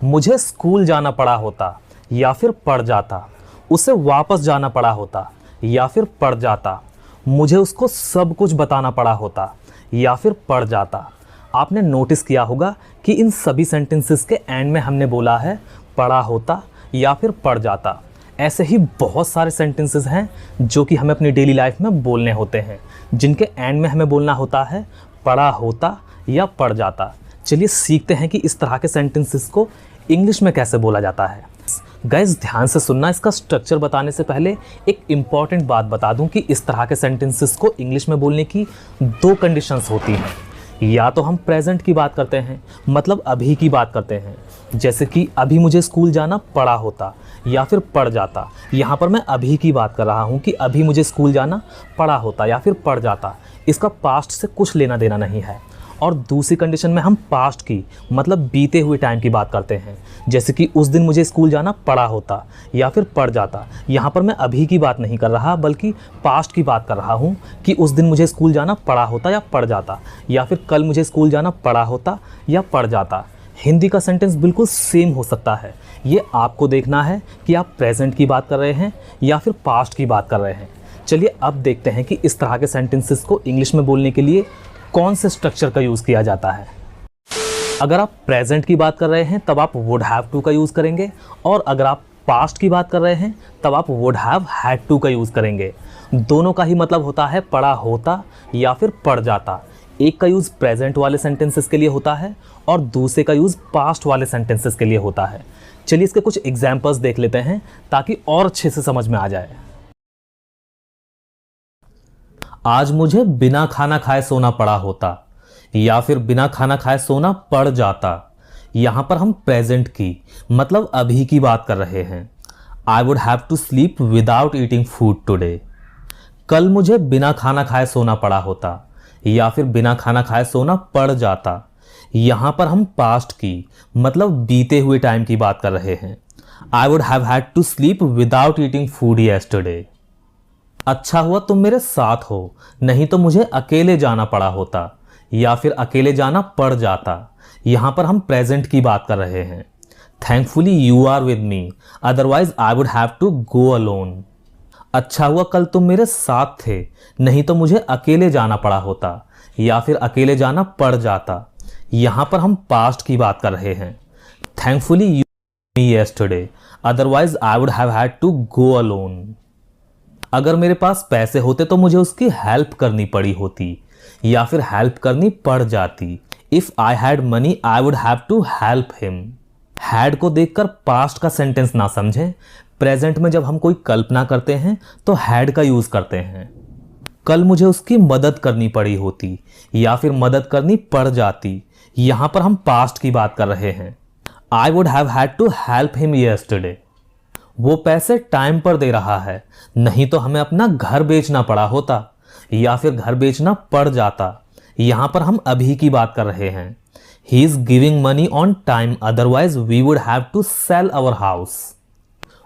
मुझे स्कूल जाना पड़ा होता या फिर पड़ जाता, उसे वापस जाना पड़ा होता या फिर पड़ जाता, मुझे उसको सब कुछ बताना पड़ा होता या फिर पड़ जाता। आपने नोटिस किया होगा कि इन सभी सेंटेंसेस के एंड में हमने बोला है पड़ा होता या फिर पड़ जाता। ऐसे ही बहुत सारे सेंटेंसेस हैं जो कि हमें अपनी डेली लाइफ में बोलने होते हैं, जिनके एंड में हमें बोलना होता है पड़ा होता या पड़ जाता। चलिए सीखते हैं कि इस तरह के सेंटेंसेस को इंग्लिश में कैसे बोला जाता है। गाइस ध्यान से सुनना, इसका स्ट्रक्चर बताने से पहले एक इम्पॉर्टेंट बात बता दूं कि इस तरह के सेंटेंसेस को इंग्लिश में बोलने की दो कंडीशंस होती हैं। या तो हम प्रेजेंट की बात करते हैं, मतलब अभी की बात करते हैं, जैसे कि अभी मुझे स्कूल जाना पड़ा होता या फिर पड़ जाता। यहाँ पर मैं अभी की बात कर रहा हूँ कि अभी मुझे स्कूल जाना पड़ा होता या फिर पड़ जाता। इसका पास्ट से कुछ लेना देना नहीं है। और दूसरी कंडीशन में हम पास्ट की, मतलब बीते हुए टाइम की बात करते हैं, जैसे कि उस दिन मुझे स्कूल जाना पड़ा होता या फिर पड़ जाता। यहाँ पर मैं अभी की बात नहीं कर रहा बल्कि पास्ट की बात कर रहा हूँ कि उस दिन मुझे स्कूल जाना पड़ा होता या पड़ जाता, या फिर कल मुझे स्कूल जाना पड़ा होता या पड़ जाता। हिंदी का सेंटेंस बिल्कुल सेम हो सकता है। ये आपको देखना है कि आप प्रेजेंट की बात कर रहे हैं या फिर पास्ट की बात कर रहे हैं। चलिए अब देखते हैं कि इस तरह के सेंटेंसेस को इंग्लिश में बोलने के लिए कौन से स्ट्रक्चर का यूज़ किया जाता है। अगर आप प्रेजेंट की बात कर रहे हैं तब आप वुड हैव टू का यूज़ करेंगे, और अगर आप पास्ट की बात कर रहे हैं तब आप वुड हैव हैड टू का यूज़ करेंगे। दोनों का ही मतलब होता है पड़ा होता या फिर पड़ जाता। एक का यूज़ प्रेजेंट वाले सेंटेंसेस के लिए होता है और दूसरे का यूज़ पास्ट वाले सेंटेंसेस के लिए होता है। चलिए इसके कुछ एग्जाम्पल्स देख लेते हैं ताकि और अच्छे से समझ में आ जाए। आज मुझे बिना खाना खाए सोना पड़ा होता या फिर बिना खाना खाए सोना पड़ जाता। यहां पर हम प्रेजेंट की, मतलब अभी की बात कर रहे हैं। I would have to sleep without eating food today. कल मुझे बिना खाना खाए सोना पड़ा होता या फिर बिना खाना खाए सोना पड़ जाता। यहां पर हम पास्ट की, मतलब बीते हुए टाइम की बात कर रहे हैं। I would have had to sleep without eating food yesterday. अच्छा हुआ तुम मेरे साथ हो, नहीं तो मुझे अकेले जाना पड़ा होता या फिर अकेले जाना पड़ जाता। यहां पर हम प्रेजेंट की बात कर रहे हैं। Thankfully you are with me, otherwise I would have to go alone. अच्छा हुआ कल तुम मेरे साथ थे, नहीं तो मुझे अकेले जाना पड़ा होता या फिर अकेले जाना पड़ जाता। यहां पर हम पास्ट की बात कर रहे हैं। Thankfully you me yesterday, otherwise I would have had to go alone. अगर मेरे पास पैसे होते तो मुझे उसकी हेल्प करनी पड़ी होती या फिर हेल्प करनी पड़ जाती। If I had money I would have to help him. Had को देखकर पास्ट का सेंटेंस ना समझें। प्रेजेंट में जब हम कोई कल्पना करते हैं तो हैड का यूज करते हैं। कल मुझे उसकी मदद करनी पड़ी होती या फिर मदद करनी पड़ जाती। यहां पर हम पास्ट की बात कर रहे हैं। I would have had to help him yesterday. वो पैसे टाइम पर दे रहा है, नहीं तो हमें अपना घर बेचना पड़ा होता या फिर घर बेचना पड़ जाता। यहां पर हम अभी की बात कर रहे हैं। He is giving money on time, otherwise we would have to sell our house.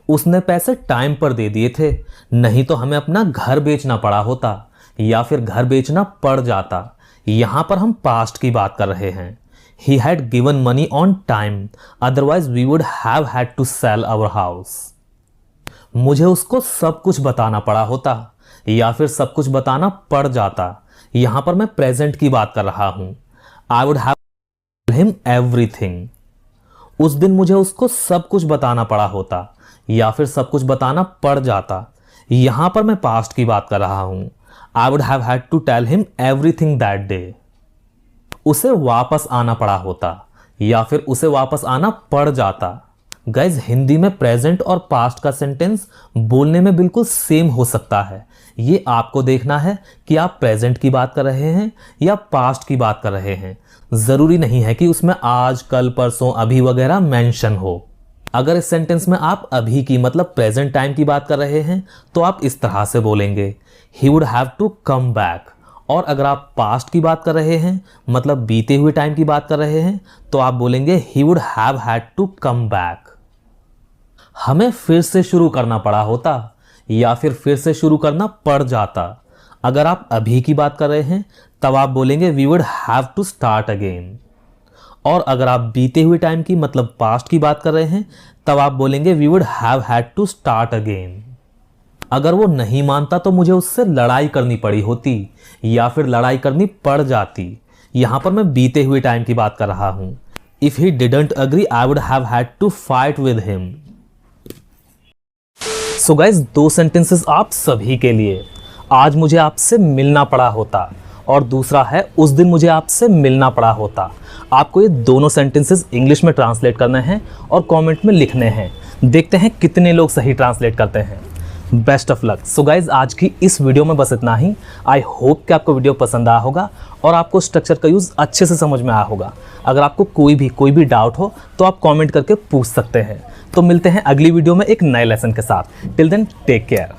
उसने पैसे टाइम पर दे दिए थे, नहीं तो हमें अपना घर बेचना पड़ा होता या फिर घर बेचना पड़ जाता। यहां पर हम पास्ट की बात कर रहे हैं। He had given money on time, otherwise we would have had to sell our house. मुझे उसको सब कुछ बताना पड़ा होता या फिर सब कुछ बताना पड़ जाता। यहां पर मैं प्रेजेंट की बात कर रहा हूं। I would have told him everything. उस दिन मुझे उसको सब कुछ बताना पड़ा होता या फिर सब कुछ बताना पड़ जाता। यहां पर मैं पास्ट की बात कर रहा हूं। I would have had to tell him everything that day. उसे वापस आना पड़ा होता या फिर उसे वापस आना पड़ जाता। गाइज हिंदी में प्रेजेंट और पास्ट का सेंटेंस बोलने में बिल्कुल सेम हो सकता है। ये आपको देखना है कि आप प्रेजेंट की बात कर रहे हैं या पास्ट की बात कर रहे हैं। जरूरी नहीं है कि उसमें आज, कल, परसों, अभी वगैरह मेंशन हो। अगर इस सेंटेंस में आप अभी की, मतलब प्रेजेंट टाइम की बात कर रहे हैं तो आप इस तरह से बोलेंगे, he would have to come back. और अगर आप पास्ट की बात कर रहे हैं, मतलब बीते हुए टाइम की बात कर रहे हैं, तो आप बोलेंगे he would have had to come back. हमें फिर से शुरू करना पड़ा होता या फिर फिर से शुरू करना पड़ जाता। अगर आप अभी की बात कर रहे हैं तब आप बोलेंगे we would have to start again. और अगर आप बीते हुए टाइम की मतलब पास्ट की बात कर रहे हैं तब आप बोलेंगे we would have had to start again. अगर वो नहीं मानता तो मुझे उससे लड़ाई करनी पड़ी होती या फिर लड़ाई करनी पड़ जाती। यहां पर मैं बीते हुए टाइम की बात कर रहा हूं। If he didn't agree I would have had to fight with him. So guys, 2 sentences आप सभी के लिए। आज मुझे आपसे मिलना पड़ा होता और दूसरा है उस दिन मुझे आपसे मिलना पड़ा होता। आपको ये दोनों सेंटेंसेस इंग्लिश में ट्रांसलेट करने हैं और कमेंट में लिखने हैं। देखते हैं कितने लोग सही ट्रांसलेट करते हैं। Best of luck. So guys, आज की इस वीडियो में बस इतना ही। आई होप कि आपको वीडियो पसंद आया होगा और आपको स्ट्रक्चर का यूज़ अच्छे से समझ में आया होगा। अगर आपको कोई भी डाउट हो तो आप कमेंट करके पूछ सकते हैं। तो मिलते हैं अगली वीडियो में एक नए लेसन के साथ। Till then take care.